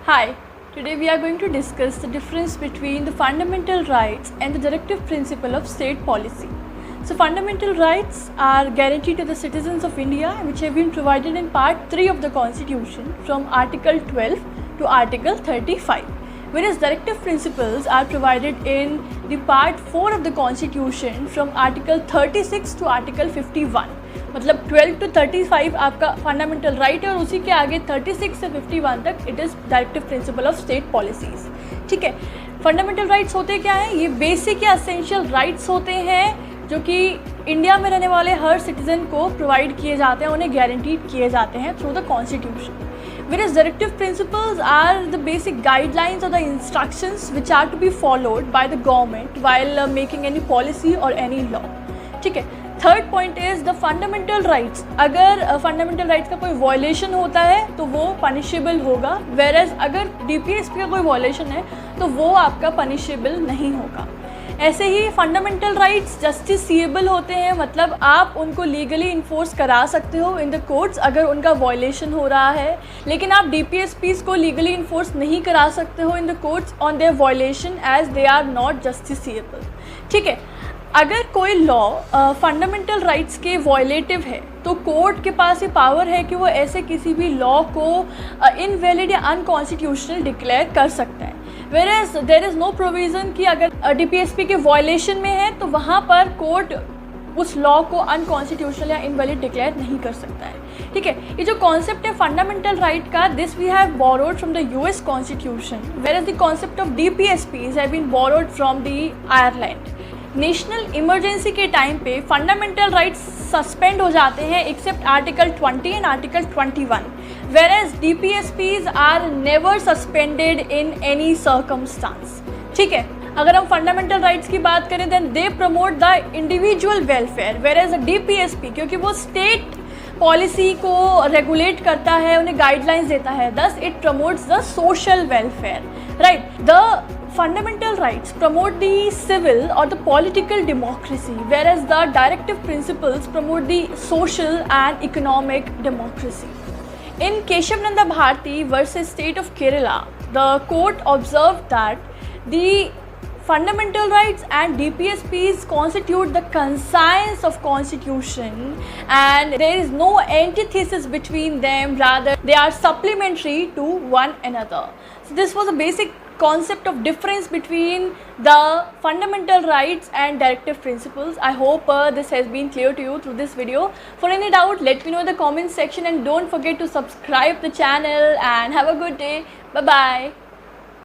Hi, today we are going to discuss the difference between the fundamental rights and the directive principle of state policy. So fundamental rights are guaranteed to the citizens of India, which have been provided in part 3 of the Constitution from Article 12 to Article 35. Whereas directive principles are provided in the part 4 of the Constitution from Article 36 to Article 51. मतलब 12 to 35 आपका fundamental right है और उसी के आगे 36 से 51 तक it is directive principle of state policies. ठीक है, फंडामेंटल राइट्स होते क्या हैं? ये बेसिक या एसेंशियल राइट्स होते हैं जो कि इंडिया में रहने वाले हर सिटीज़न को प्रोवाइड किए जाते हैं, उन्हें गारंटीड किए जाते हैं through the constitution. Whereas directive principles are the basic guidelines or the instructions which are to be followed by the government while making any policy or any law. ठीक है. Third point is the fundamental rights. अगर fundamental rights का कोई violation होता है तो वो punishable होगा, वेरएज अगर डीपीएसपी का कोई वायलेशन है तो वो आपका पनिशेबल नहीं होगा. ऐसे ही फंडामेंटल राइट्स जस्टिसिएबल होते हैं, मतलब आप उनको लीगली इन्फोर्स करा सकते हो इन द कोर्ट्स अगर उनका वायलेशन हो रहा है, लेकिन आप डीपीएसपीज को लीगली इन्फोर्स नहीं करा सकते हो in the courts on their violation as they are not justiciable. ठीक है, अगर कोई लॉ फंडामेंटल राइट्स के वायलेटिव है तो कोर्ट के पास ये पावर है कि वो ऐसे किसी भी लॉ को इनवैलिड या अनकॉन्स्टिट्यूशनल डिक्लेयर कर सकता है. Whereas there is no provision कि अगर डीपीएसपी के वायलेशन में है तो वहाँ पर कोर्ट उस लॉ को अनकॉन्स्टिट्यूशनल या इनवैलिड डिक्लेयर नहीं कर सकता है. ठीक है, ये जो कॉन्सेप्ट है फंडामेंटल राइट का, this we have borrowed from the US constitution, whereas the concept of DPSPs have been borrowed from the Ireland. National emergency के टाइम पे फंडामेंटल राइट्स सस्पेंड हो जाते हैं except article 20 and article 21, whereas DPSPs are never suspended in any circumstance. ठीक है, अगर हम fundamental rights की बात करें then they promote the individual welfare, whereas DPSP क्योंकि वो स्टेट पॉलिसी को रेगुलेट करता है, उन्हें गाइडलाइंस देता है, thus it promotes the social welfare. Right, the fundamental rights promote the civil or the political democracy, whereas the directive principles promote the social and economic democracy. In Keshav Nanda Bharti versus State of Kerala, the court observed that the fundamental rights and DPSPs constitute the conscience of constitution and there is no antithesis between them, rather they are supplementary to one another. So this was a basic concept of difference between the fundamental rights and directive principles. I hope this has been clear to you through this video. For any doubt, let me know in the comment section and don't forget to subscribe the channel and have a good day. Bye bye.